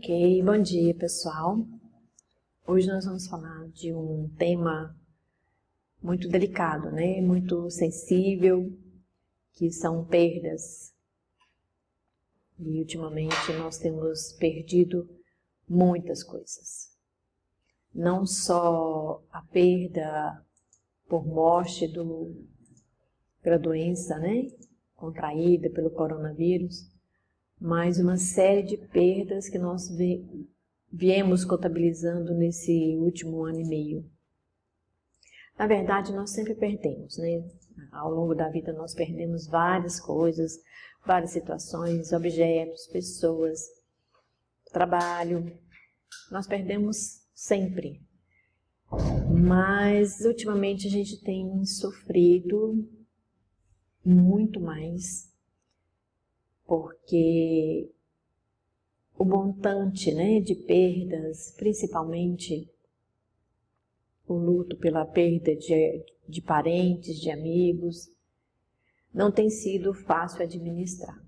Ok, bom dia pessoal. Hoje nós vamos falar de um tema muito delicado, né? Muito sensível, que são perdas. E ultimamente nós temos perdido muitas coisas. Não só a perda por morte pela doença, né? Contraída pelo coronavírus, mas uma série de perdas que nós viemos contabilizando nesse último ano e meio. Na verdade, nós sempre perdemos, né? Ao longo da vida nós perdemos várias coisas, várias situações, objetos, pessoas, trabalho. Nós perdemos sempre. Mas ultimamente a gente tem sofrido muito mais, porque o montante, né, de perdas, principalmente o luto pela perda de parentes, de amigos, não tem sido fácil administrar,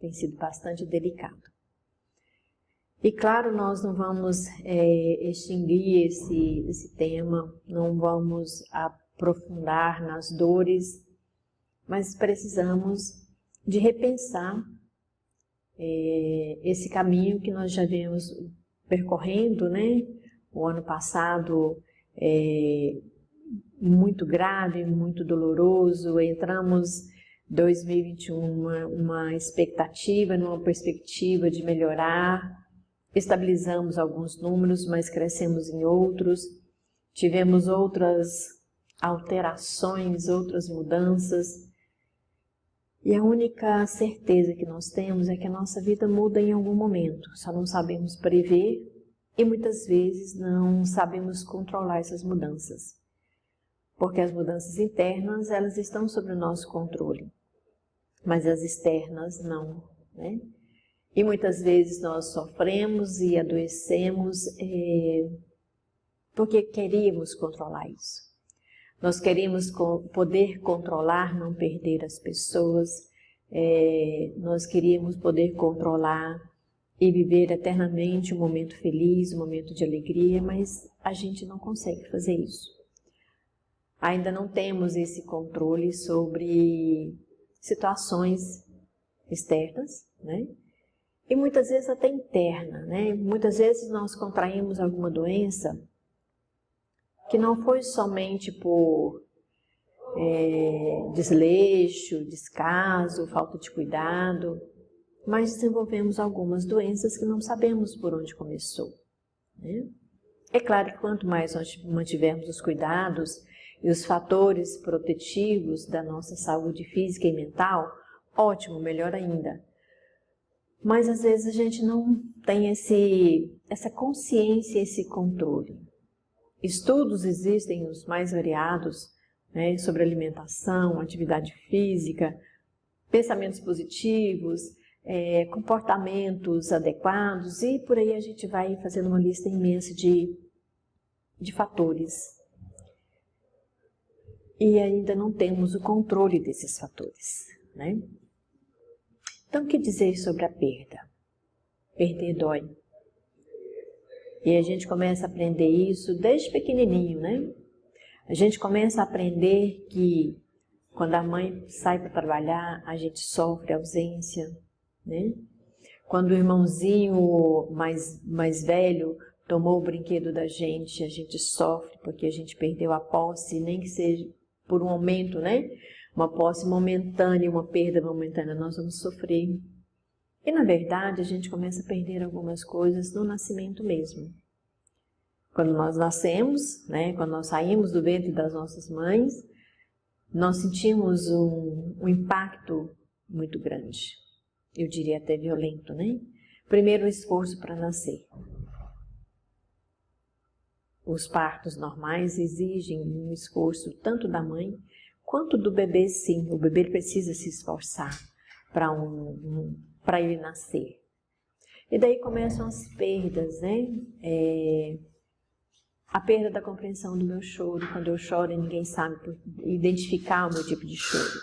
tem sido bastante delicado. E claro, nós não vamos extinguir esse tema, não vamos aprofundar nas dores, mas precisamos de repensar esse caminho que nós já viemos percorrendo, né? O ano passado muito grave, muito doloroso, entramos 2021 uma expectativa, numa perspectiva de melhorar, estabilizamos alguns números, mas crescemos em outros, tivemos outras alterações, outras mudanças. E a única certeza que nós temos é que a nossa vida muda em algum momento, só não sabemos prever e muitas vezes não sabemos controlar essas mudanças. Porque as mudanças internas, elas estão sob o nosso controle, mas as externas não, né? E muitas vezes nós sofremos e adoecemos porque queríamos controlar isso. Nós queremos poder controlar, não perder as pessoas, nós queríamos poder controlar e viver eternamente um momento feliz, um momento de alegria, mas a gente não consegue fazer isso. Ainda não temos esse controle sobre situações externas, né? E muitas vezes até interna, né? Muitas vezes nós contraímos alguma doença que não foi somente por desleixo, descaso, falta de cuidado, mas desenvolvemos algumas doenças que não sabemos por onde começou, né? É claro que quanto mais nós mantivermos os cuidados e os fatores protetivos da nossa saúde física e mental, ótimo, melhor ainda. Mas às vezes a gente não tem essa consciência, esse controle. Estudos existem os mais variados, né, sobre alimentação, atividade física, pensamentos positivos, comportamentos adequados e por aí a gente vai fazendo uma lista imensa de fatores. E ainda não temos o controle desses fatores, né? Então, o que dizer sobre a perda? Perder dói. E a gente começa a aprender isso desde pequenininho, né? A gente começa a aprender que quando a mãe sai para trabalhar, a gente sofre ausência, né? Quando o irmãozinho mais velho tomou o brinquedo da gente, a gente sofre porque a gente perdeu a posse, nem que seja por um momento, né? Uma posse momentânea, uma perda momentânea, nós vamos sofrer. E na verdade a gente começa a perder algumas coisas no nascimento mesmo. Quando nós nascemos, né? Quando nós saímos do ventre das nossas mães, nós sentimos um impacto muito grande. Eu diria até violento, né? Primeiro o esforço para nascer. Os partos normais exigem um esforço tanto da mãe quanto do bebê, sim. O bebê precisa se esforçar para ele nascer. E daí começam as perdas, né? A perda da compreensão do meu choro. Quando eu choro, ninguém sabe identificar o meu tipo de choro.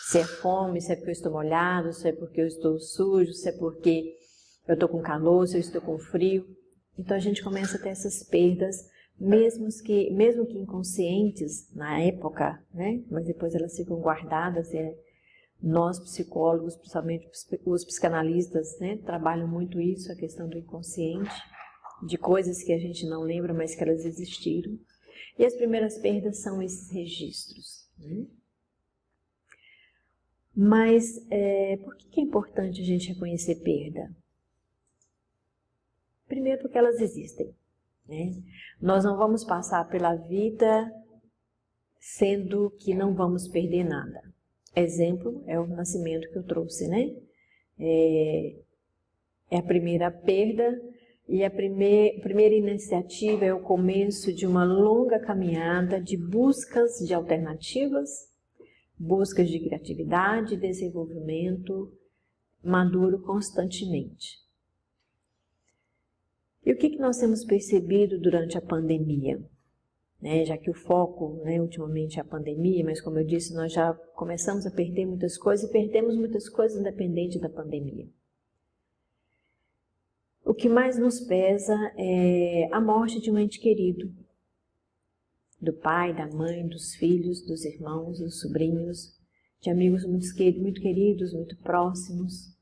Se é fome, se é porque eu estou molhado, se é porque eu estou sujo, se é porque eu estou com calor, se eu estou com frio. Então a gente começa a ter essas perdas, mesmo que inconscientes na época, né? Mas depois elas ficam guardadas. Nós psicólogos, principalmente os psicanalistas, né, trabalham muito isso, a questão do inconsciente, de coisas que a gente não lembra, mas que elas existiram. E as primeiras perdas são esses registros, né? Mas por que é importante a gente reconhecer perda? Primeiro porque elas existem, né? Nós não vamos passar pela vida sendo que não vamos perder nada. Exemplo é o nascimento que eu trouxe, né? É a primeira perda e a primeira iniciativa é o começo de uma longa caminhada de buscas de alternativas, buscas de criatividade, desenvolvimento maduro constantemente. E o que nós temos percebido durante a pandemia? Já que o foco, ultimamente é a pandemia, mas como eu disse, nós já começamos a perder muitas coisas e perdemos muitas coisas independente da pandemia. O que mais nos pesa é a morte de um ente querido, do pai, da mãe, dos filhos, dos irmãos, dos sobrinhos, de amigos muito queridos, muito próximos.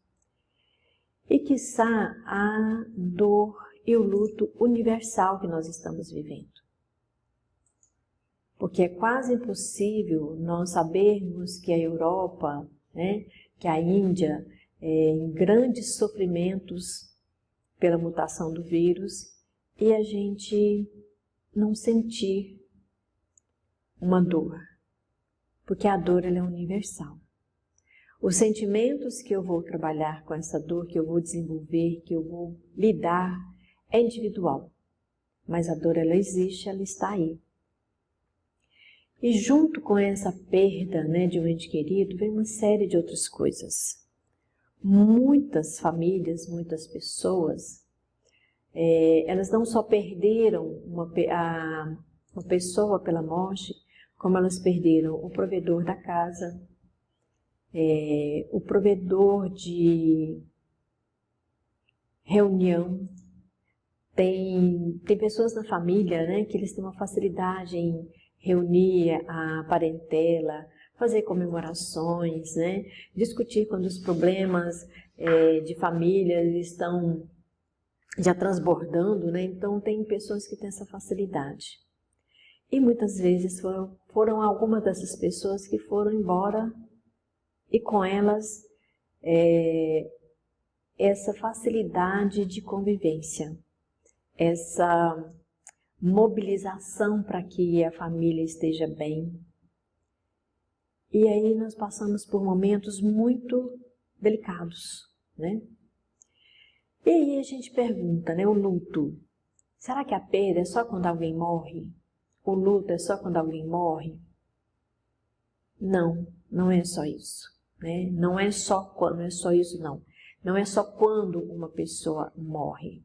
E quiçá a dor e o luto universal que nós estamos vivendo. Porque é quase impossível nós sabermos que a Europa, que a Índia, em grandes sofrimentos pela mutação do vírus, e a gente não sentir uma dor. Porque a dor ela é universal. Os sentimentos que eu vou trabalhar com essa dor, que eu vou desenvolver, que eu vou lidar, é individual. Mas a dor ela existe, ela está aí. E junto com essa perda de um ente querido, vem uma série de outras coisas. Muitas famílias, muitas pessoas, elas não só perderam uma pessoa pela morte, como elas perderam o provedor da casa, o provedor de reunião. Tem pessoas na família que eles têm uma facilidade em reunir a parentela, fazer comemorações, discutir quando os problemas de família estão já transbordando, então tem pessoas que têm essa facilidade. E muitas vezes foram algumas dessas pessoas que foram embora e com elas essa facilidade de convivência, essa mobilização para que a família esteja bem. E aí nós passamos por momentos muito delicados, E aí a gente pergunta, o luto, será que a perda é só quando alguém morre? O luto é só quando alguém morre? Não, não é só isso, Não é só isso, não. Não é só quando uma pessoa morre.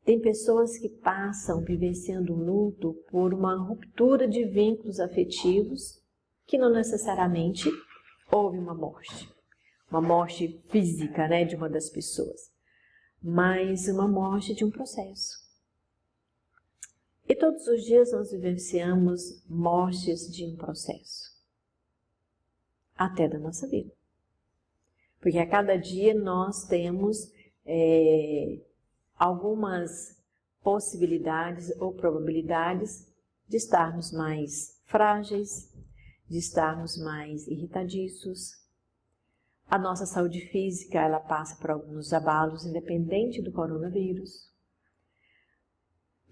Tem pessoas que passam vivenciando o luto por uma ruptura de vínculos afetivos que não necessariamente houve uma morte física, de uma das pessoas, mas uma morte de um processo. E todos os dias nós vivenciamos mortes de um processo, até da nossa vida. Porque a cada dia nós temos algumas possibilidades ou probabilidades de estarmos mais frágeis, de estarmos mais irritadiços. A nossa saúde física, ela passa por alguns abalos, independente do coronavírus.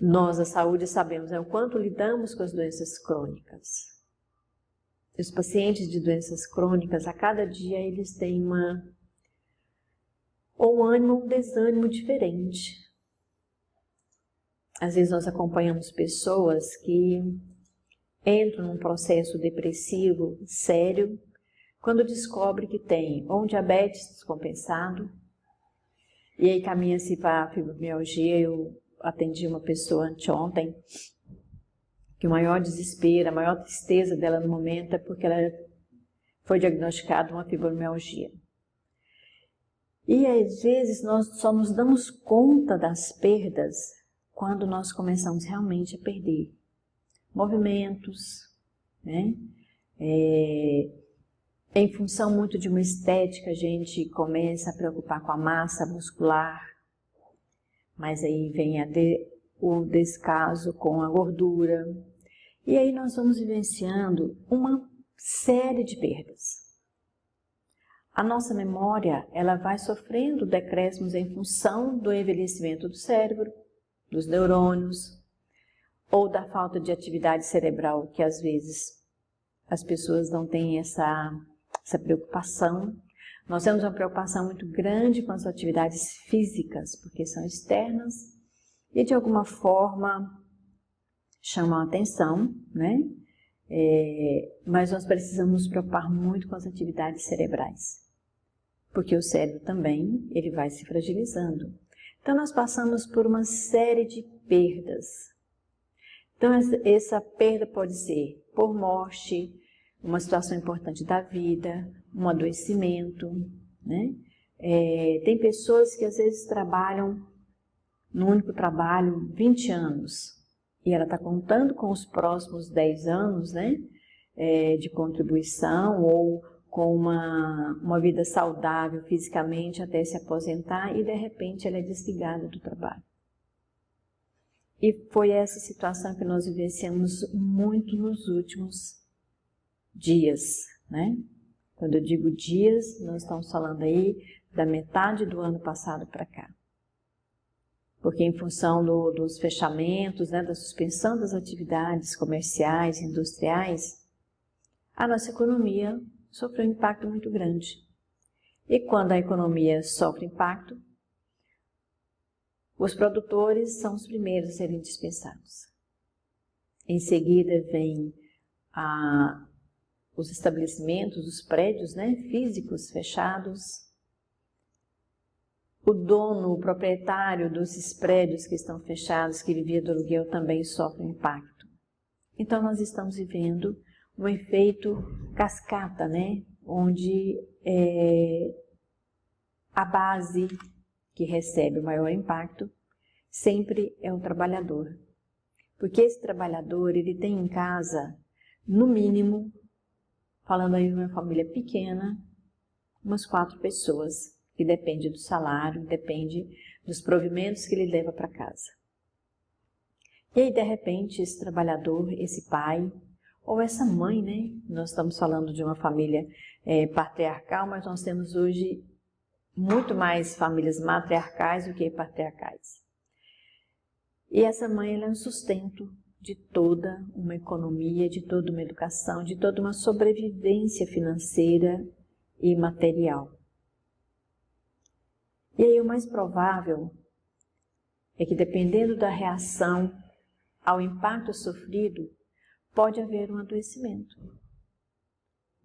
Nós, a saúde, sabemos o quanto lidamos com as doenças crônicas. Os pacientes de doenças crônicas, a cada dia, eles têm um ânimo, um desânimo diferente. Às vezes nós acompanhamos pessoas que entram num processo depressivo sério quando descobre que tem ou um diabetes descompensado e aí caminha-se para a fibromialgia. Eu atendi uma pessoa anteontem que o maior desespero, a maior tristeza dela no momento é porque ela foi diagnosticada uma fibromialgia. E às vezes nós só nos damos conta das perdas quando nós começamos realmente a perder movimentos, né? Em função muito de uma estética, a gente começa a preocupar com a massa muscular, mas aí vem o descaso com a gordura. E aí nós vamos vivenciando uma série de perdas. A nossa memória, ela vai sofrendo decréscimos em função do envelhecimento do cérebro, dos neurônios, ou da falta de atividade cerebral, que às vezes as pessoas não têm essa preocupação. Nós temos uma preocupação muito grande com as atividades físicas, porque são externas e de alguma forma chamam a atenção, né? Mas nós precisamos nos preocupar muito com as atividades cerebrais, porque o cérebro também ele vai se fragilizando. Então nós passamos por uma série de perdas. Então essa perda pode ser por morte, uma situação importante da vida, um adoecimento, né? Tem pessoas que às vezes trabalham no único trabalho 20 anos e ela está contando com os próximos 10 anos, né? De contribuição ou com uma vida saudável fisicamente até se aposentar e de repente ela é desligada do trabalho. E foi essa situação que nós vivenciamos muito nos últimos dias, né? Quando eu digo dias, nós estamos falando aí da metade do ano passado para cá. Porque em função dos fechamentos, né, da suspensão das atividades comerciais, industriais, a nossa economia sofreu um impacto muito grande. E quando a economia sofre impacto, os produtores são os primeiros a serem dispensados. Em seguida vem os estabelecimentos, os prédios, né, físicos fechados. O dono, o proprietário desses prédios que estão fechados, que vivia do aluguel, também sofre impacto. Então nós estamos vivendo um efeito cascata, né, onde a base que recebe o maior impacto sempre é o trabalhador. Porque esse trabalhador, ele tem em casa, no mínimo, falando aí de uma família pequena, umas 4 pessoas, que depende do salário, depende dos provimentos que ele leva para casa. E aí, de repente, esse trabalhador, esse pai, ou essa mãe, né? Nós estamos falando de uma família patriarcal, mas nós temos hoje muito mais famílias matriarcais do que patriarcais. E essa mãe, ela é um sustento de toda uma economia, de toda uma educação, de toda uma sobrevivência financeira e material. E aí o mais provável é que, dependendo da reação ao impacto sofrido, pode haver um adoecimento.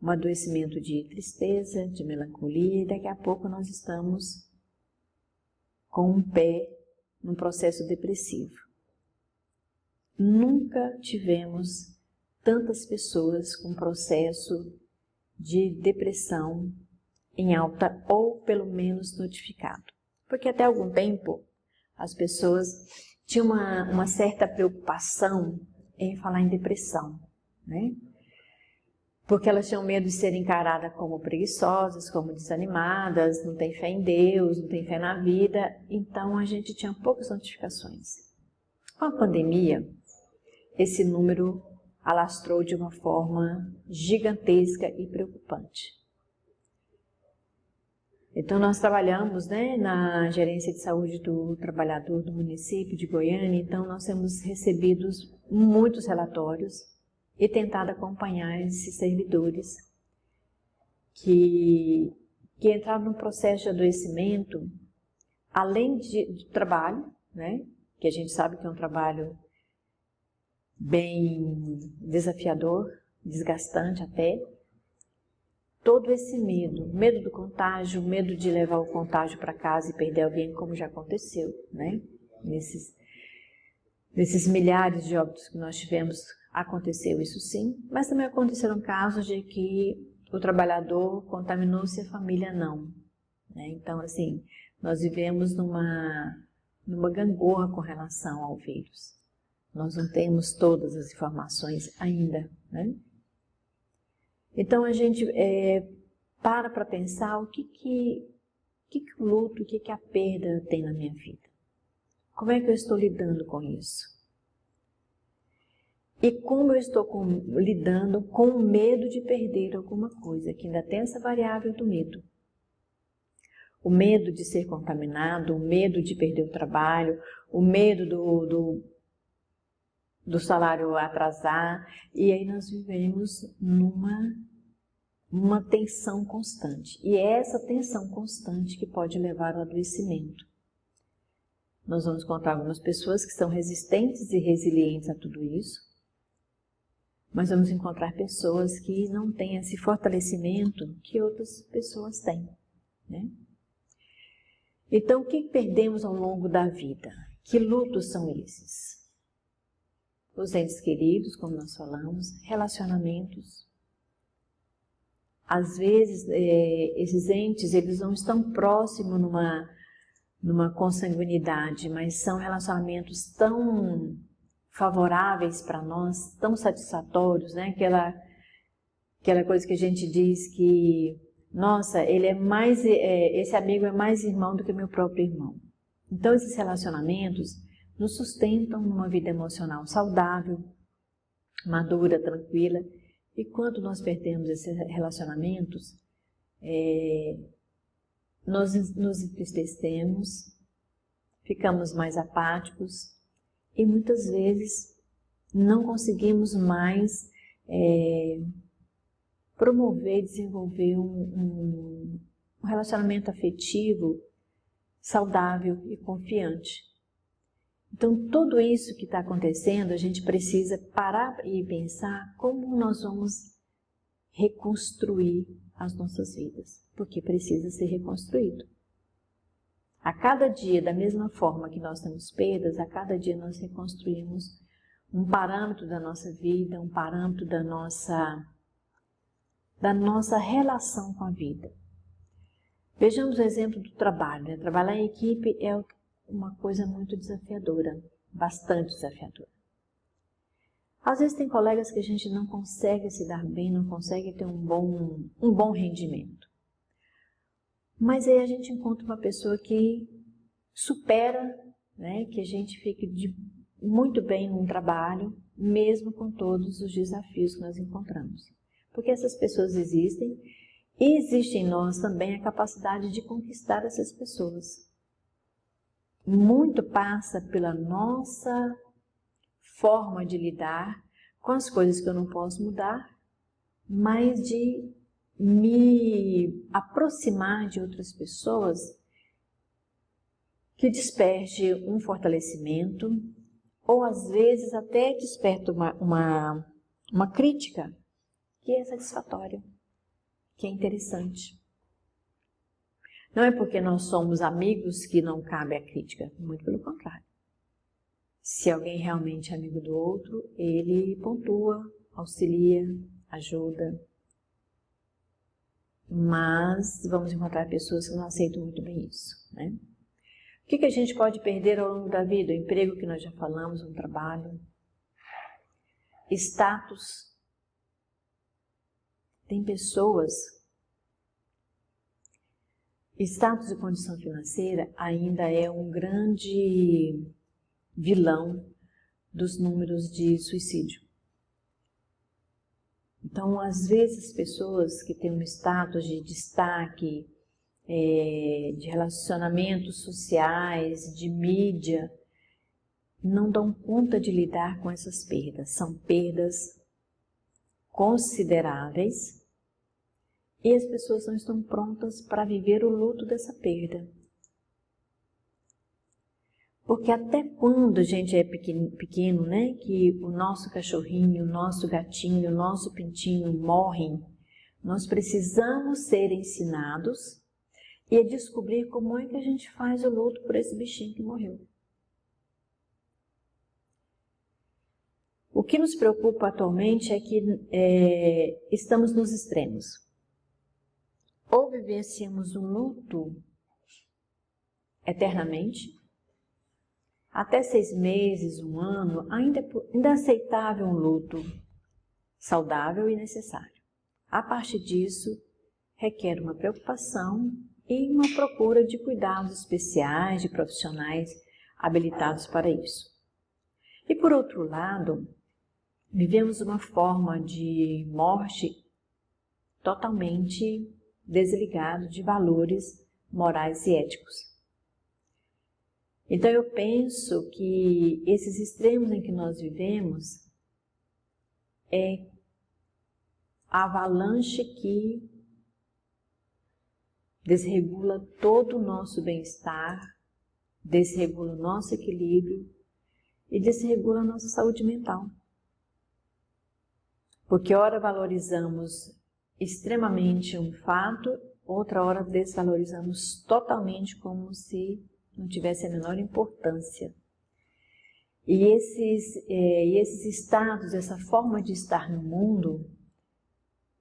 Um adoecimento de tristeza, de melancolia, e daqui a pouco nós estamos com um pé num processo depressivo. Nunca tivemos tantas pessoas com processo de depressão em alta ou pelo menos notificado. Porque até algum tempo as pessoas tinham uma certa preocupação em falar em depressão, né? Porque elas tinham medo de serem encaradas como preguiçosas, como desanimadas, não tem fé em Deus, não tem fé na vida, então a gente tinha poucas notificações. Com a pandemia, esse número alastrou de uma forma gigantesca e preocupante. Então nós trabalhamos, né, na gerência de saúde do trabalhador do município de Goiânia, então nós temos recebido muitos relatórios e tentado acompanhar esses servidores que entraram no processo de adoecimento, além de trabalho, né, que a gente sabe que é um trabalho bem desafiador, desgastante até, todo esse medo do contágio, medo de levar o contágio para casa e perder alguém, como já aconteceu, né? Nesses milhares de óbitos que nós tivemos, aconteceu isso sim, mas também aconteceram casos de que o trabalhador contaminou-se e a família não, né? Então, assim, nós vivemos numa gangorra com relação ao vírus. Nós não temos todas as informações ainda, né? Então, a gente para pensar o que o luto, o que a perda tem na minha vida. Como é que eu estou lidando com isso? E como eu estou lidando com o medo de perder alguma coisa, que ainda tem essa variável do medo. O medo de ser contaminado, o medo de perder o trabalho, o medo do salário atrasar. E aí nós vivemos numa tensão constante. E é essa tensão constante que pode levar ao adoecimento. Nós vamos encontrar algumas pessoas que são resistentes e resilientes a tudo isso, mas vamos encontrar pessoas que não têm esse fortalecimento que outras pessoas têm, né? Então, o que perdemos ao longo da vida? Que lutos são esses? Os entes queridos, como nós falamos, relacionamentos. Às vezes, esses entes, eles não estão próximos numa consanguinidade, mas são relacionamentos tão favoráveis para nós, tão satisfatórios, né? Aquela coisa que a gente diz que, nossa, esse amigo é mais irmão do que meu próprio irmão. Então, esses relacionamentos nos sustentam numa vida emocional saudável, madura, tranquila. E quando nós perdemos esses relacionamentos, nós nos entristecemos, ficamos mais apáticos e muitas vezes não conseguimos mais promover e desenvolver um relacionamento afetivo saudável e confiante. Então, tudo isso que está acontecendo, a gente precisa parar e pensar como nós vamos reconstruir as nossas vidas, porque precisa ser reconstruído. A cada dia, da mesma forma que nós temos perdas, a cada dia nós reconstruímos um parâmetro da nossa vida, um parâmetro da nossa relação com a vida. Vejamos o exemplo do trabalho, né? Trabalhar em equipe é uma coisa muito desafiadora, bastante desafiadora. Às vezes tem colegas que a gente não consegue se dar bem, não consegue ter um bom rendimento. Mas aí a gente encontra uma pessoa que supera, né, que a gente fique muito bem num trabalho, mesmo com todos os desafios que nós encontramos. Porque essas pessoas existem e existe em nós também a capacidade de conquistar essas pessoas. Muito passa pela nossa forma de lidar com as coisas que eu não posso mudar, mas de me aproximar de outras pessoas que desperte um fortalecimento ou às vezes até desperta uma crítica que é satisfatória, que é interessante. Não é porque nós somos amigos que não cabe a crítica, muito pelo contrário. Se alguém realmente é amigo do outro, ele pontua, auxilia, ajuda. Mas vamos encontrar pessoas que não aceitam muito bem isso, né? O que a gente pode perder ao longo da vida? O emprego que nós já falamos, um trabalho. Status. Tem pessoas... Status e condição financeira ainda é um grande vilão dos números de suicídio. Então, às vezes, pessoas que têm um status de destaque, de relacionamentos sociais, de mídia, não dão conta de lidar com essas perdas. São perdas consideráveis e as pessoas não estão prontas para viver o luto dessa perda. Porque até quando a gente é pequeno, né, que o nosso cachorrinho, o nosso gatinho, o nosso pintinho morrem, nós precisamos ser ensinados e descobrir como é que a gente faz o luto por esse bichinho que morreu. O que nos preocupa atualmente é que estamos nos extremos. Ou vivenciamos um luto eternamente. Até 6 meses, 1 ano, ainda é aceitável um luto saudável e necessário. A partir disso, requer uma preocupação e uma procura de cuidados especiais de profissionais habilitados para isso. E por outro lado, vivemos uma forma de morte totalmente desligado de valores morais e éticos. Então eu penso que esses extremos em que nós vivemos é a avalanche que desregula todo o nosso bem-estar, desregula o nosso equilíbrio e desregula a nossa saúde mental. Porque ora valorizamos extremamente um fato, outra hora desvalorizamos totalmente como se não tivesse a menor importância. E esses estados, essa forma de estar no mundo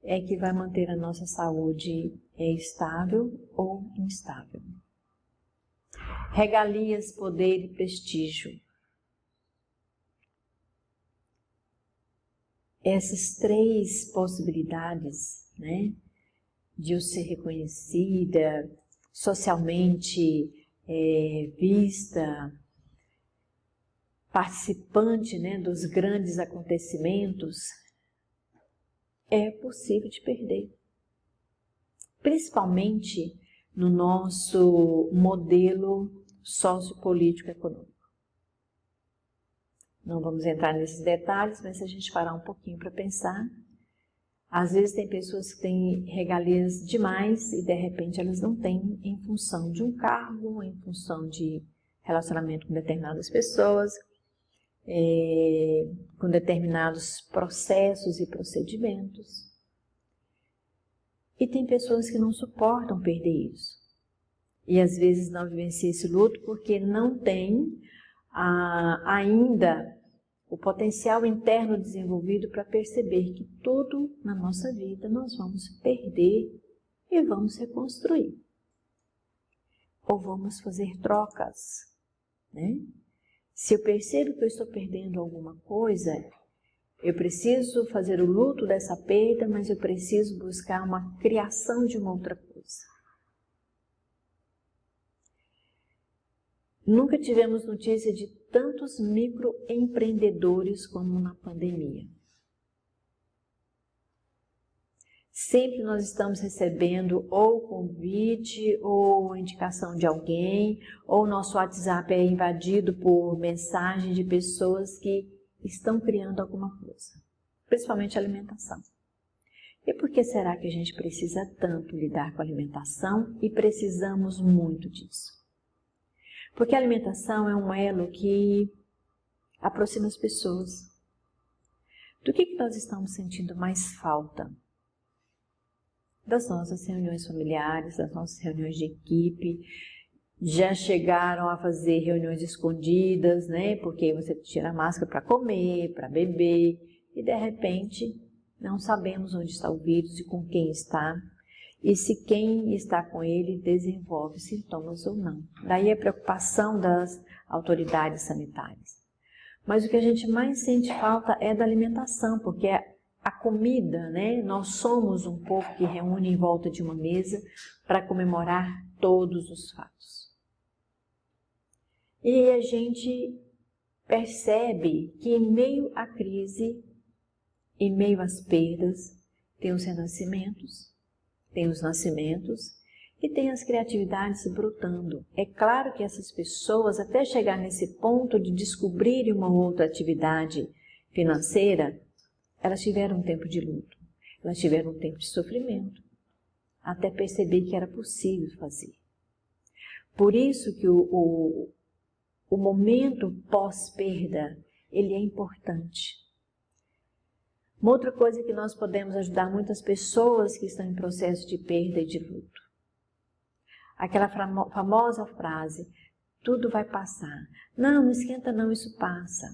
é que vai manter a nossa saúde estável ou instável. Regalias, poder e prestígio. Essas 3 possibilidades, né, de eu ser reconhecida, socialmente vista, participante, né, dos grandes acontecimentos, é possível de perder. Principalmente no nosso modelo sociopolítico econômico. Não vamos entrar nesses detalhes, mas se a gente parar um pouquinho para pensar, às vezes tem pessoas que têm regalias demais e de repente elas não têm em função de um cargo, em função de relacionamento com determinadas pessoas, com determinados processos e procedimentos. E tem pessoas que não suportam perder isso. E às vezes não vivenciam esse luto porque não tem ainda o potencial interno desenvolvido para perceber que tudo na nossa vida nós vamos perder e vamos reconstruir. Ou vamos fazer trocas, né? Se eu percebo que eu estou perdendo alguma coisa, eu preciso fazer o luto dessa perda, mas eu preciso buscar uma criação de uma outra coisa. Nunca tivemos notícia de tantos microempreendedores como na pandemia. Sempre nós estamos recebendo ou convite, ou indicação de alguém, ou nosso WhatsApp é invadido por mensagem de pessoas que estão criando alguma coisa, principalmente alimentação. E por que será que a gente precisa tanto lidar com a alimentação e precisamos muito disso? Porque a alimentação é um elo que aproxima as pessoas. Do que nós estamos sentindo mais falta? Das nossas reuniões familiares, das nossas reuniões de equipe. Já chegaram a fazer reuniões escondidas, né? Porque você tira a máscara para comer, para beber, e de repente não sabemos onde está o vírus e com quem está. E se quem está com ele desenvolve sintomas ou não. Daí a preocupação das autoridades sanitárias. Mas o que a gente mais sente falta é da alimentação, porque a comida, né? Nós somos um povo que reúne em volta de uma mesa para comemorar todos os fatos. E a gente percebe que em meio à crise, em meio às perdas, tem os renascimentos, tem os nascimentos e tem as criatividades brotando. É claro que essas pessoas, até chegar nesse ponto de descobrir uma outra atividade financeira, elas tiveram um tempo de luto, elas tiveram um tempo de sofrimento, até perceber que era possível fazer. Por isso que o momento pós-perda, ele é importante. Uma outra coisa que nós podemos ajudar muitas pessoas que estão em processo de perda e de luto. Aquela famosa frase, tudo vai passar. Não esquenta não, isso passa.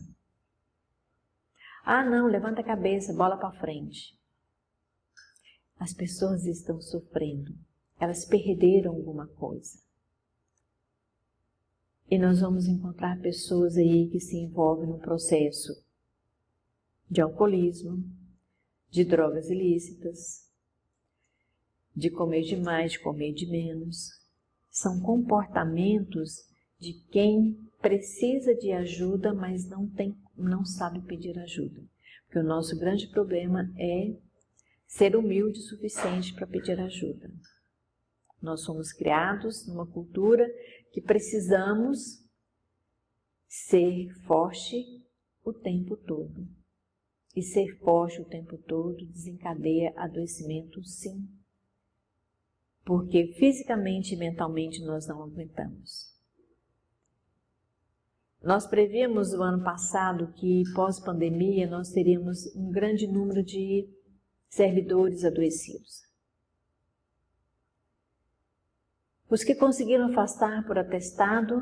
Ah não, levanta a cabeça, bola para frente. As pessoas estão sofrendo, elas perderam alguma coisa. E nós vamos encontrar pessoas aí que se envolvem no processo de alcoolismo, de drogas ilícitas, de comer demais, de comer de menos. São comportamentos de quem precisa de ajuda, mas não sabe pedir ajuda. Porque o nosso grande problema é ser humilde o suficiente para pedir ajuda. Nós somos criados numa cultura que precisamos ser forte o tempo todo. E ser forte o tempo todo desencadeia adoecimento, sim. Porque fisicamente e mentalmente nós não aguentamos. Nós prevíamos no ano passado que pós-pandemia nós teríamos um grande número de servidores adoecidos. Os que conseguiram afastar por atestado,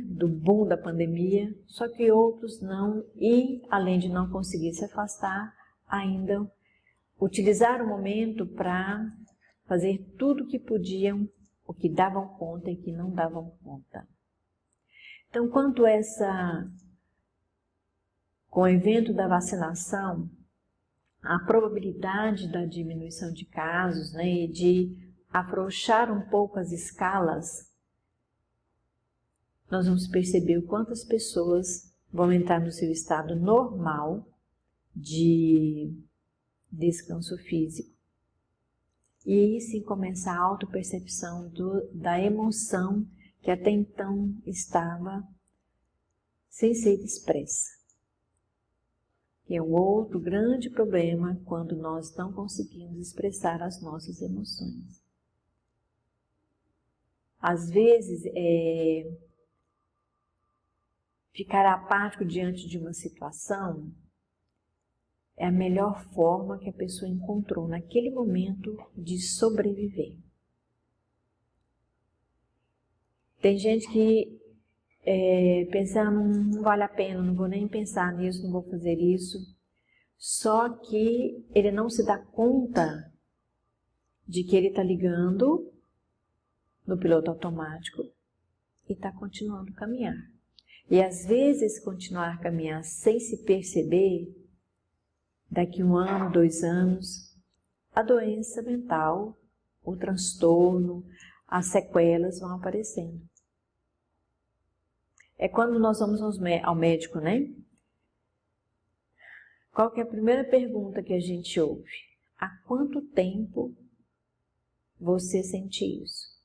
do boom da pandemia, só que outros não, e além de não conseguir se afastar, ainda utilizaram o momento para fazer tudo o que podiam, o que davam conta e que não davam conta. Então, com o evento da vacinação, a probabilidade da diminuição de casos, e de afrouxar um pouco as escalas, nós vamos perceber o quanto as pessoas vão entrar no seu estado normal de descanso físico. E aí sim começa a autopercepção da emoção que até então estava sem ser expressa. Que é um outro grande problema quando nós não conseguimos expressar as nossas emoções. Às vezes, ficar apático diante de uma situação é a melhor forma que a pessoa encontrou naquele momento de sobreviver. Tem gente que pensa, não vale a pena, não vou nem pensar nisso, não vou fazer isso. Só que ele não se dá conta de que ele está ligando no piloto automático e está continuando a caminhar. E às vezes continuar a caminhar sem se perceber, daqui 1 ano, 2 anos, a doença mental, o transtorno, as sequelas vão aparecendo. É quando nós vamos ao médico, Qual que é a primeira pergunta que a gente ouve? Há quanto tempo você sente isso?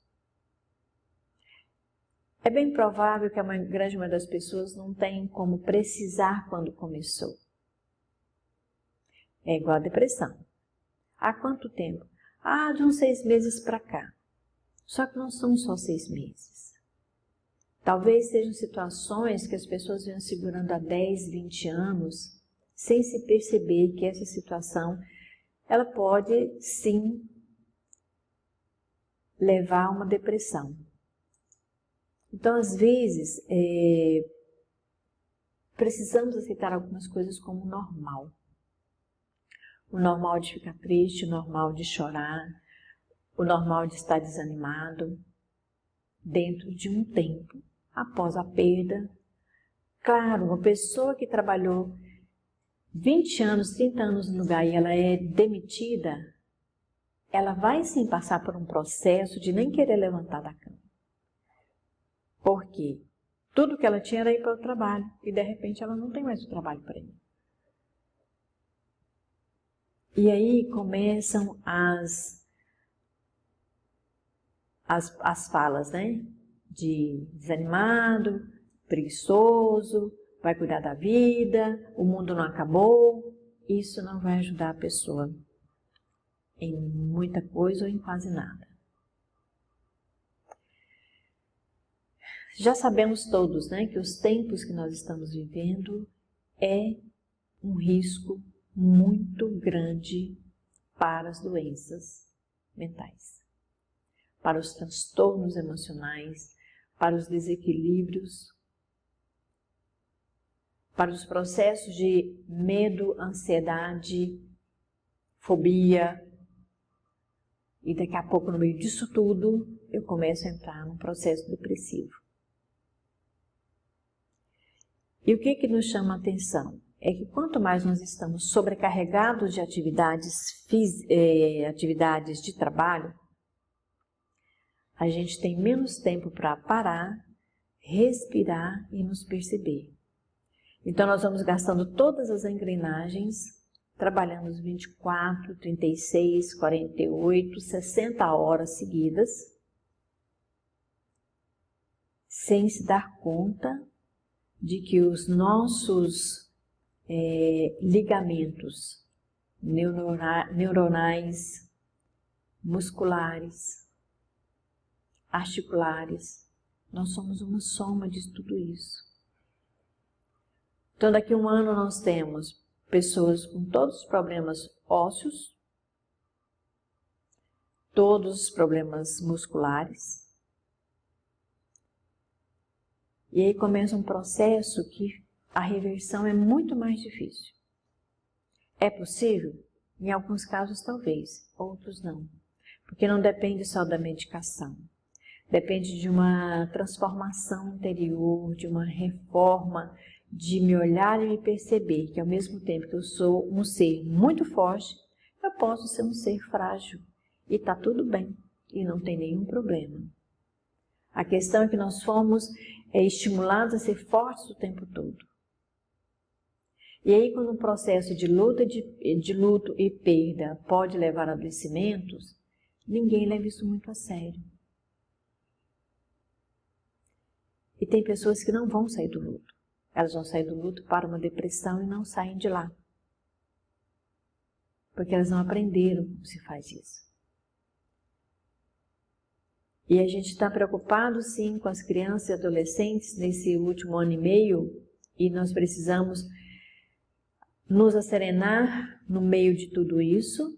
É bem provável que a grande maioria das pessoas não tem como precisar quando começou. É igual a depressão. Há quanto tempo? De uns 6 meses para cá. Só que não são só 6 meses. Talvez sejam situações que as pessoas vêm segurando há 10, 20 anos, sem se perceber que essa situação, ela pode sim levar a uma depressão. Então, às vezes, precisamos aceitar algumas coisas como normal. O normal de ficar triste, o normal de chorar, o normal de estar desanimado, dentro de um tempo, após a perda. Claro, uma pessoa que trabalhou 20 anos, 30 anos no lugar e ela é demitida, ela vai sim passar por um processo de nem querer levantar da cama. Porque tudo que ela tinha era ir para o trabalho e de repente ela não tem mais o trabalho para ir. E aí começam as falas, de desanimado, preguiçoso, vai cuidar da vida, o mundo não acabou. Isso não vai ajudar a pessoa em muita coisa ou em quase nada. Já sabemos todos, que os tempos que nós estamos vivendo é um risco muito grande para as doenças mentais, para os transtornos emocionais, para os desequilíbrios, para os processos de medo, ansiedade, fobia. E daqui a pouco, no meio disso tudo, eu começo a entrar num processo depressivo. E o que nos chama a atenção? É que quanto mais nós estamos sobrecarregados de atividades de trabalho, a gente tem menos tempo para parar, respirar e nos perceber. Então, nós vamos gastando todas as engrenagens, trabalhando os 24, 36, 48, 60 horas seguidas, sem se dar conta de que os nossos ligamentos neuronais, musculares, articulares, nós somos uma soma de tudo isso. Então, daqui a um ano nós temos pessoas com todos os problemas ósseos, todos os problemas musculares. E aí começa um processo que a reversão é muito mais difícil. É possível? Em alguns casos talvez, outros não. Porque não depende só da medicação. Depende de uma transformação interior, de uma reforma, de me olhar e me perceber que ao mesmo tempo que eu sou um ser muito forte, eu posso ser um ser frágil. E está tudo bem, e não tem nenhum problema. A questão é que nós fomos estimulados a ser fortes o tempo todo. E aí, quando o processo de luto e perda pode levar a adoecimentos, ninguém leva isso muito a sério. E tem pessoas que não vão sair do luto. Elas vão sair do luto para uma depressão e não saem de lá. Porque elas não aprenderam como se faz isso. E a gente está preocupado sim com as crianças e adolescentes nesse último ano e meio, e nós precisamos nos acerenar no meio de tudo isso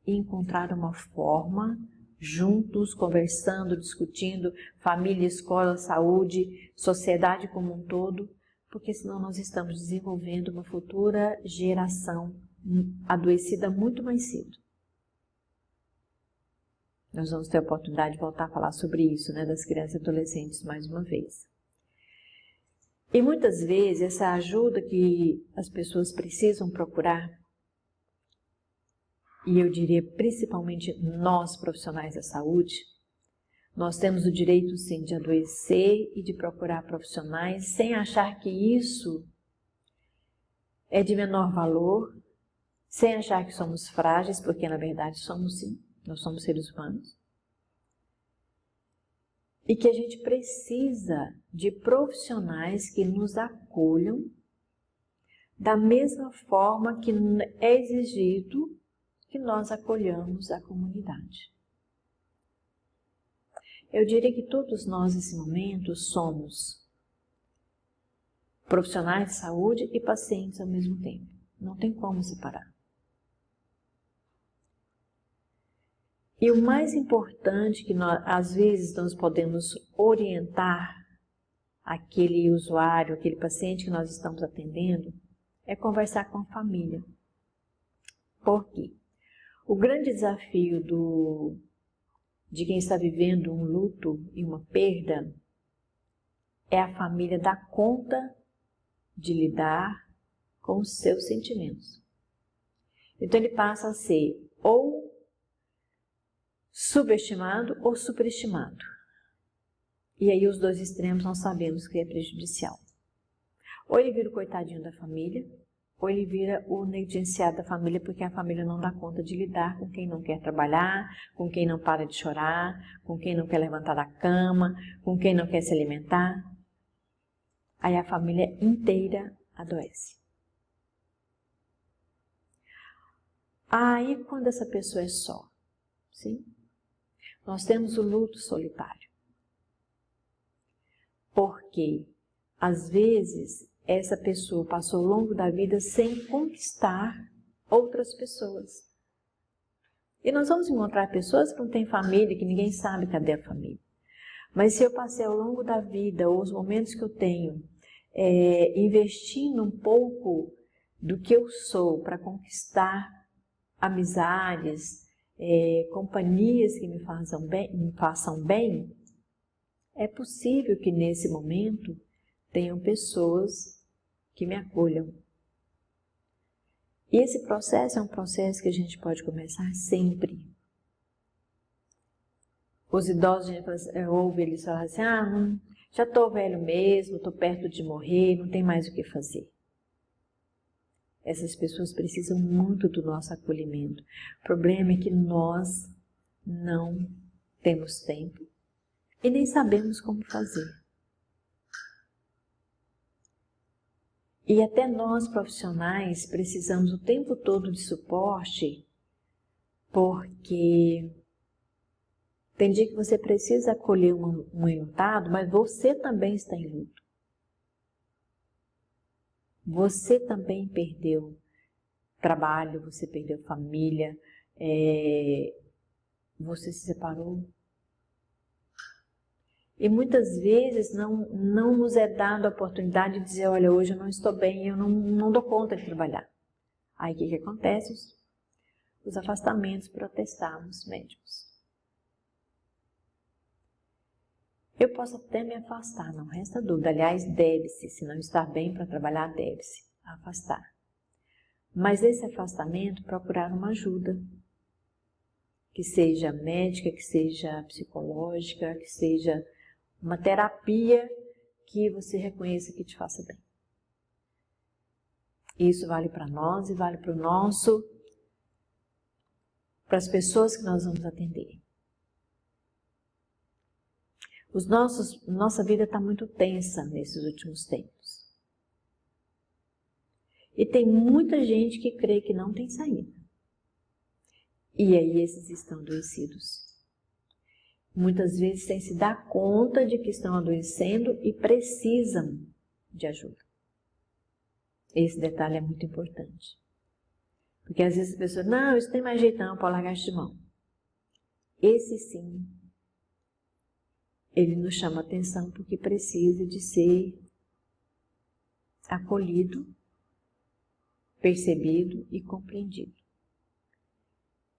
e encontrar uma forma, juntos, conversando, discutindo, família, escola, saúde, sociedade como um todo, porque senão nós estamos desenvolvendo uma futura geração adoecida muito mais cedo. Nós vamos ter a oportunidade de voltar a falar sobre isso, né, das crianças e adolescentes mais uma vez. E muitas vezes essa ajuda que as pessoas precisam procurar, e eu diria principalmente nós profissionais da saúde, nós temos o direito sim de adoecer e de procurar profissionais sem achar que isso é de menor valor, sem achar que somos frágeis, porque na verdade somos sim, nós somos seres humanos. E que a gente precisa de profissionais que nos acolham da mesma forma que é exigido que nós acolhamos a comunidade. Eu diria que todos nós, nesse momento, somos profissionais de saúde e pacientes ao mesmo tempo. Não tem como separar. E o mais importante que às vezes nós podemos orientar aquele usuário, aquele paciente que nós estamos atendendo, é conversar com a família. Por quê? O grande desafio de quem está vivendo um luto e uma perda é a família dar conta de lidar com os seus sentimentos. Então ele passa a ser ou subestimado ou superestimado. E aí os dois extremos nós sabemos que é prejudicial. Ou ele vira o coitadinho da família, ou ele vira o negligenciado da família, porque a família não dá conta de lidar com quem não quer trabalhar, com quem não para de chorar, com quem não quer levantar da cama, com quem não quer se alimentar. Aí a família inteira adoece. Aí quando essa pessoa é só, sim? Nós temos o luto solitário. Porque, às vezes, essa pessoa passou ao longo da vida sem conquistar outras pessoas. E nós vamos encontrar pessoas que não têm família, que ninguém sabe cadê a família. Mas se eu passei ao longo da vida, ou os momentos que eu tenho, investindo um pouco do que eu sou para conquistar amizades, companhias que me façam bem, é possível que nesse momento tenham pessoas que me acolham. E esse processo é um processo que a gente pode começar sempre. Os idosos, ouve eles falar assim, já estou velho mesmo, estou perto de morrer, não tem mais o que fazer. Essas pessoas precisam muito do nosso acolhimento. O problema é que nós não temos tempo e nem sabemos como fazer. E até nós profissionais precisamos o tempo todo de suporte, porque tem dia que você precisa acolher um enlutado, mas você também está em luto. Você também perdeu trabalho, você perdeu família, você se separou. E muitas vezes não nos é dada a oportunidade de dizer, olha, hoje eu não estou bem, eu não dou conta de trabalhar. Aí o que acontece? Os afastamentos protestados médicos. Eu posso até me afastar, não resta dúvida. Aliás, deve-se, se não estar bem para trabalhar, deve-se afastar. Mas esse afastamento, procurar uma ajuda, que seja médica, que seja psicológica, que seja uma terapia que você reconheça que te faça bem. Isso vale para nós e vale para as pessoas que nós vamos atender. Nossa vida está muito tensa nesses últimos tempos. E tem muita gente que crê que não tem saída. E aí esses estão adoecidos. Muitas vezes sem se dar conta de que estão adoecendo e precisam de ajuda. Esse detalhe é muito importante. Porque às vezes a pessoa, não, isso tem mais jeito não, pode largar de mão. Esse sim, ele nos chama atenção porque precisa de ser acolhido, percebido e compreendido.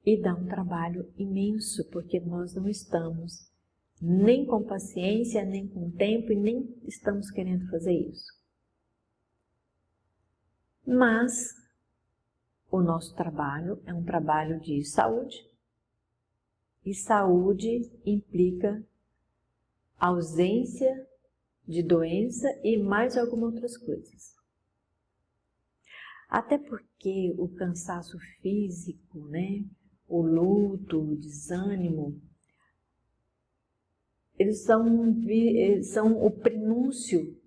E dá um trabalho imenso, porque nós não estamos nem com paciência, nem com tempo e nem estamos querendo fazer isso. Mas o nosso trabalho é um trabalho de saúde. E saúde implica ausência de doença e mais algumas outras coisas. Até porque o cansaço físico, o luto, o desânimo, eles são o prenúncio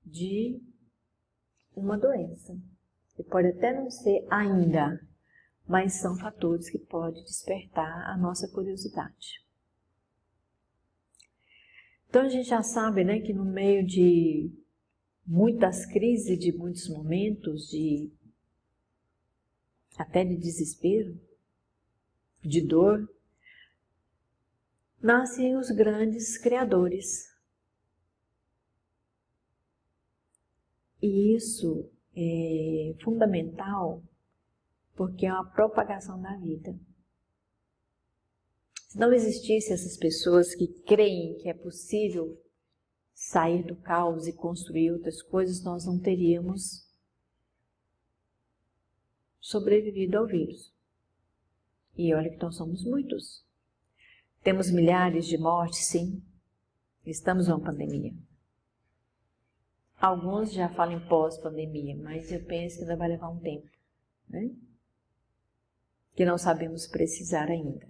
de uma doença. E pode até não ser ainda, mas são fatores que podem despertar a nossa curiosidade. Então a gente já sabe, que no meio de muitas crises, de muitos momentos, até de desespero, de dor, nascem os grandes criadores. E isso é fundamental porque é uma propagação da vida. Se não existissem essas pessoas que creem que é possível sair do caos e construir outras coisas, nós não teríamos sobrevivido ao vírus. E olha que nós somos muitos. Temos milhares de mortes, sim. Estamos numa pandemia. Alguns já falam em pós-pandemia, mas eu penso que ainda vai levar um tempo, que não sabemos precisar ainda.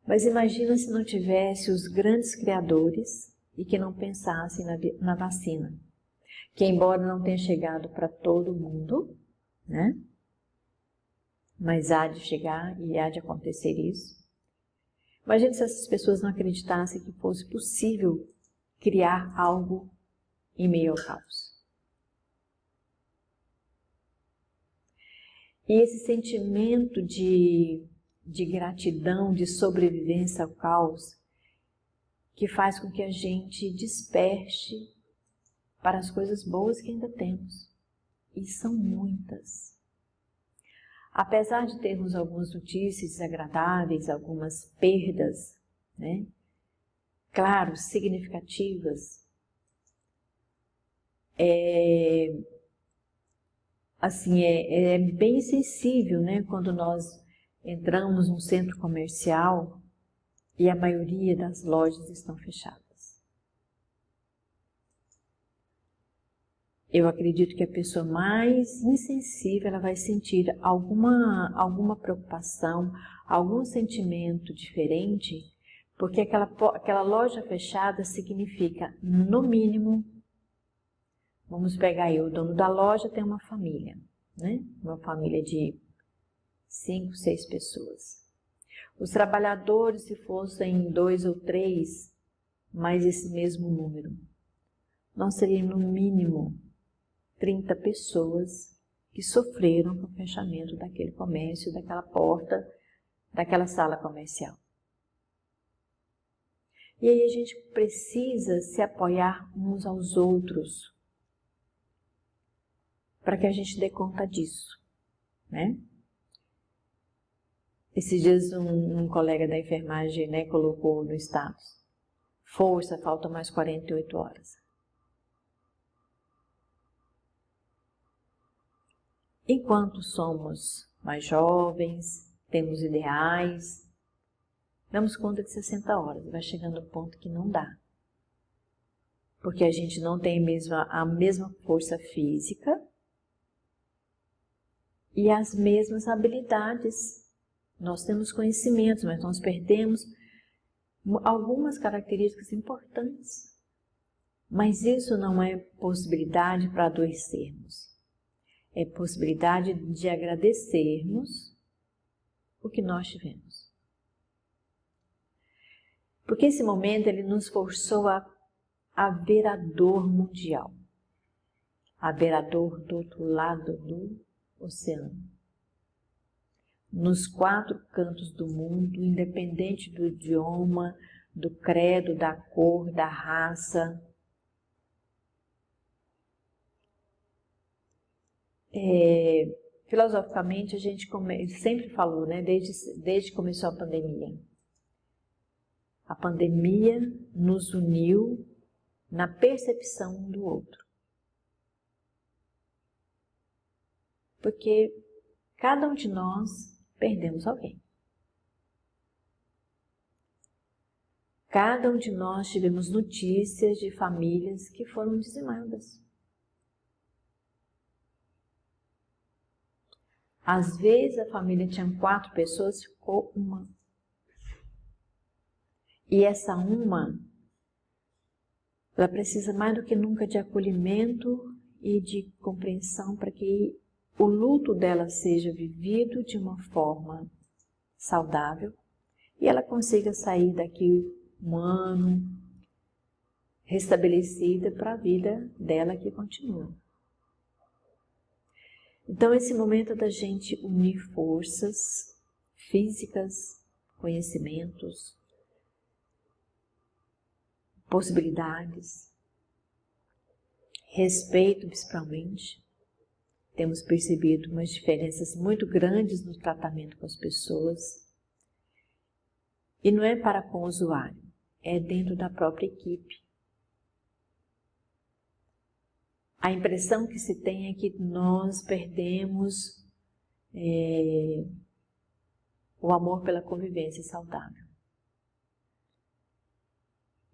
Mas imagina se não tivesse os grandes criadores e que não pensassem na vacina, que embora não tenha chegado para todo mundo, mas há de chegar e há de acontecer isso. Imagina se essas pessoas não acreditassem que fosse possível criar algo em meio ao caos. E esse sentimento de gratidão, de sobrevivência ao caos, que faz com que a gente desperte para as coisas boas que ainda temos. E são muitas. Apesar de termos algumas notícias desagradáveis, algumas perdas, claro, significativas, assim, é bem sensível, né? Quando nós entramos num centro comercial e a maioria das lojas estão fechadas. Eu acredito que a pessoa mais insensível, ela vai sentir alguma preocupação, algum sentimento diferente, porque aquela loja fechada significa, no mínimo, vamos pegar aí, o dono da loja tem uma família, né? Uma família de 5, 6 pessoas. Os trabalhadores, se fossem 2 ou 3, mais esse mesmo número, nós teríamos no mínimo 30 pessoas que sofreram com o fechamento daquele comércio, daquela porta, daquela sala comercial. E aí a gente precisa se apoiar uns aos outros para que a gente dê conta disso, né? Esses dias um colega da enfermagem, né, colocou no status: força, faltam mais 48 horas. Enquanto somos mais jovens, temos ideais, damos conta de 60 horas, vai chegando ao ponto que não dá. Porque a gente não tem a mesma força física e as mesmas habilidades. Nós temos conhecimentos, mas nós perdemos algumas características importantes. Mas isso não é possibilidade para adoecermos. É possibilidade de agradecermos o que nós tivemos. Porque esse momento ele nos forçou a ver a dor mundial, a ver a dor do outro lado do oceano. Nos 4 cantos do mundo, independente do idioma, do credo, da cor, da raça. Filosoficamente, a gente sempre falou, né, desde que começou a pandemia. A pandemia nos uniu na percepção um do outro. Porque cada um de nós perdemos alguém. Cada um de nós tivemos notícias de famílias que foram dizimadas. Às vezes a família tinha 4 pessoas, ficou uma. E essa uma, ela precisa mais do que nunca de acolhimento e de compreensão para que o luto dela seja vivido de uma forma saudável e ela consiga sair daqui um ano restabelecida para a vida dela que continua. Então, esse momento é da gente unir forças físicas, conhecimentos, possibilidades, respeito principalmente. Temos percebido umas diferenças muito grandes no tratamento com as pessoas. E não é para com o usuário, é dentro da própria equipe. A impressão que se tem é que nós perdemos o amor pela convivência saudável.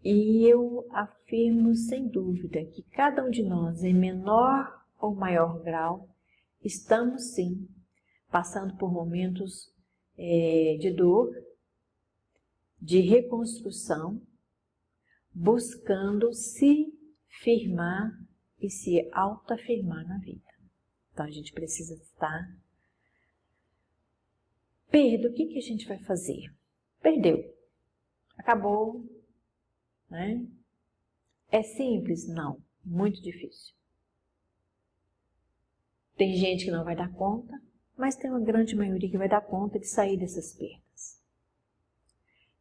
E eu afirmo sem dúvida que cada um de nós, em menor ou maior grau, estamos sim passando por momentos de dor, de reconstrução, buscando se firmar e se autoafirmar na vida. Então a gente precisa estar. O que a gente vai fazer? Perdeu. Acabou. Né? É simples? Não. Muito difícil. Tem gente que não vai dar conta, mas tem uma grande maioria que vai dar conta de sair dessas perdas.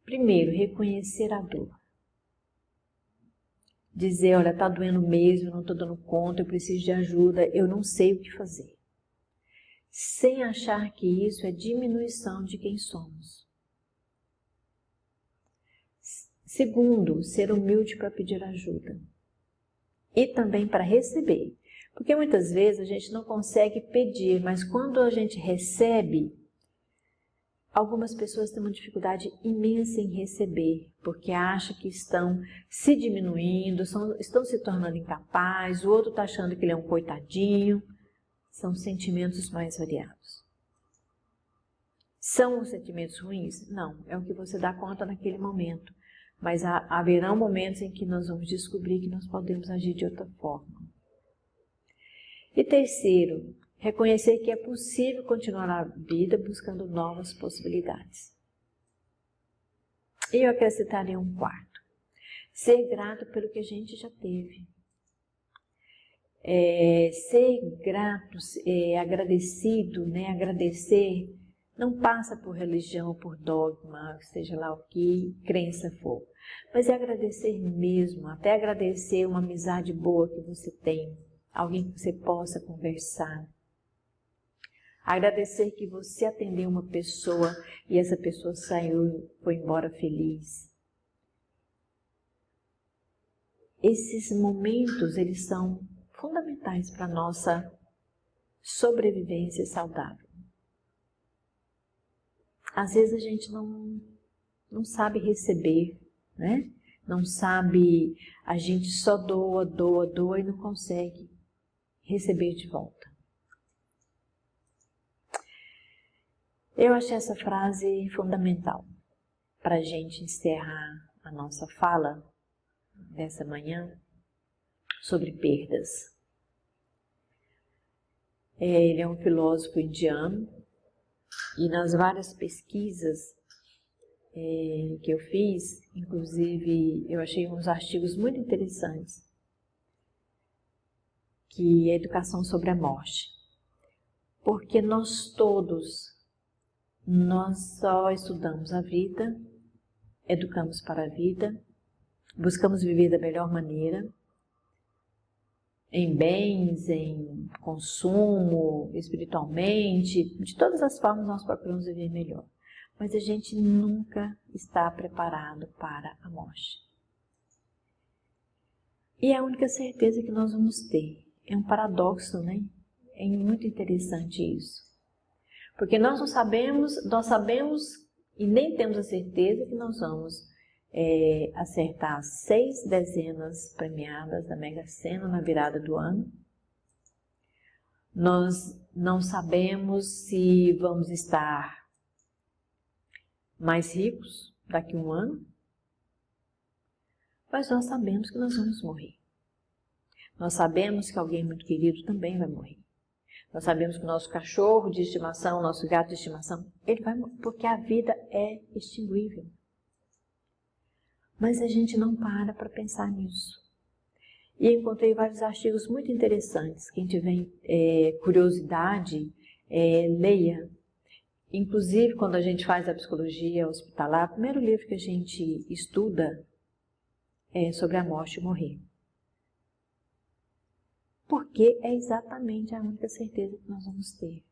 Primeiro, reconhecer a dor. Dizer, olha, está doendo mesmo, eu não estou dando conta, eu preciso de ajuda, eu não sei o que fazer. Sem achar que isso é diminuição de quem somos. Segundo, ser humilde para pedir ajuda. e também para receber. Porque muitas vezes a gente não consegue pedir, mas quando a gente recebe, algumas pessoas têm uma dificuldade imensa em receber, porque acham que estão se diminuindo, estão se tornando incapazes, o outro está achando que ele é um coitadinho. São sentimentos mais variados. São os sentimentos ruins? Não, é o que você dá conta naquele momento. Mas haverão momentos em que nós vamos descobrir que nós podemos agir de outra forma. E terceiro, reconhecer que é possível continuar a vida buscando novas possibilidades. E eu acrescentaria um quarto. Ser grato pelo que a gente já teve. Ser grato, agradecido, agradecer, não passa por religião, por dogma, seja lá o que crença for. Mas é agradecer mesmo, até agradecer uma amizade boa que você tem, alguém que você possa conversar. Agradecer que você atendeu uma pessoa e essa pessoa saiu, foi embora feliz. Esses momentos, eles são fundamentais para a nossa sobrevivência saudável. Às vezes a gente não sabe receber, né? Não sabe, a gente só doa e não consegue receber de volta. Eu achei essa frase fundamental para a gente encerrar a nossa fala dessa manhã sobre perdas. Ele é um filósofo indiano e nas várias pesquisas que eu fiz, inclusive eu achei uns artigos muito interessantes, que é Educação sobre a Morte. Porque nós só estudamos a vida, educamos para a vida, buscamos viver da melhor maneira, em bens, em consumo, espiritualmente, de todas as formas nós procuramos viver melhor. Mas a gente nunca está preparado para a morte. E é a única certeza que nós vamos ter. É um paradoxo, né? É muito interessante isso. Porque nós sabemos e nem temos a certeza que nós vamos acertar 6 dezenas premiadas da Mega Sena na virada do ano. Nós não sabemos se vamos estar mais ricos daqui a um ano, mas nós sabemos que nós vamos morrer. Nós sabemos que alguém muito querido também vai morrer. Nós sabemos que o nosso cachorro de estimação, nosso gato de estimação, ele vai morrer, porque a vida é extinguível. Mas a gente não para pensar nisso. E encontrei vários artigos muito interessantes. Quem tiver curiosidade, leia. Inclusive, quando a gente faz a psicologia hospitalar, o primeiro livro que a gente estuda é sobre a morte e morrer. Porque é exatamente a única certeza que nós vamos ter.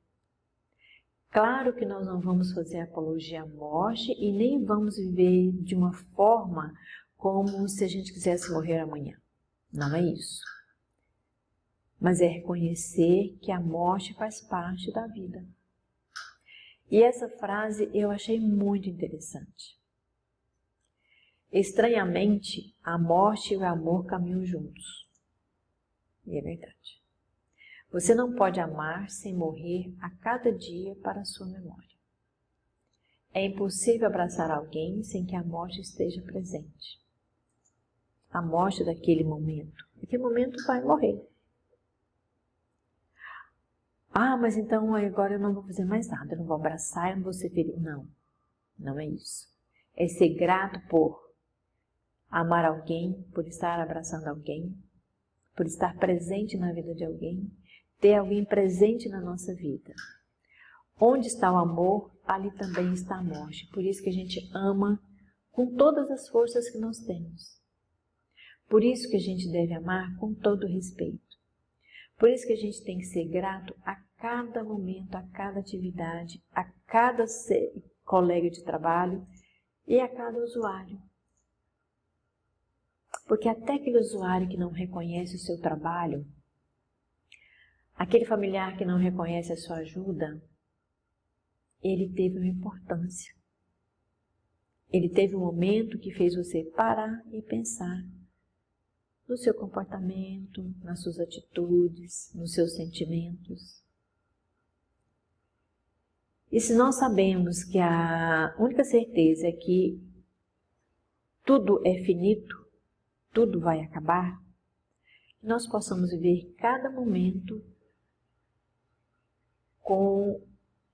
Claro que nós não vamos fazer apologia à morte e nem vamos viver de uma forma como se a gente quisesse morrer amanhã. Não é isso. Mas é reconhecer que a morte faz parte da vida. E essa frase eu achei muito interessante. Estranhamente, a morte e o amor caminham juntos. E é verdade. Você não pode amar sem morrer a cada dia para a sua memória. É impossível abraçar alguém sem que a morte esteja presente. A morte daquele momento. Aquele momento vai morrer. Ah, mas então agora eu não vou fazer mais nada, eu não vou abraçar, eu não vou ser feliz. Não, não é isso. É ser grato por amar alguém, por estar abraçando alguém, por estar presente na vida de alguém, ter alguém presente na nossa vida. Onde está o amor, ali também está a morte. Por isso que a gente ama com todas as forças que nós temos. Por isso que a gente deve amar com todo respeito. Por isso que a gente tem que ser grato a cada momento, a cada atividade, a cada colega de trabalho e a cada usuário. Porque até aquele usuário que não reconhece o seu trabalho, aquele familiar que não reconhece a sua ajuda, ele teve uma importância. Ele teve um momento que fez você parar e pensar no seu comportamento, nas suas atitudes, nos seus sentimentos. E se nós sabemos que a única certeza é que tudo é finito, tudo vai acabar, que nós possamos viver cada momento com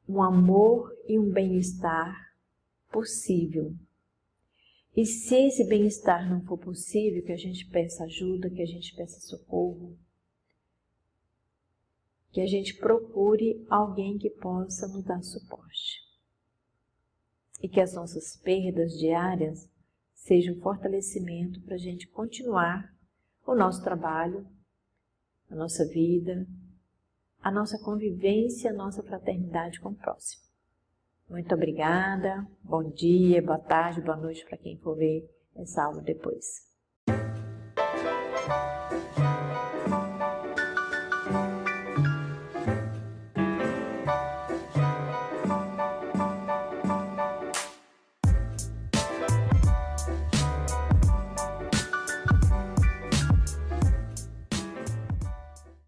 um amor e um bem-estar possível. E se esse bem-estar não for possível, que a gente peça ajuda, que a gente peça socorro, que a gente procure alguém que possa nos dar suporte. E que as nossas perdas diárias sejam um fortalecimento para a gente continuar o nosso trabalho, a nossa vida, a nossa convivência, a nossa fraternidade com o próximo. Muito obrigada, bom dia, boa tarde, boa noite para quem for ver essa aula depois.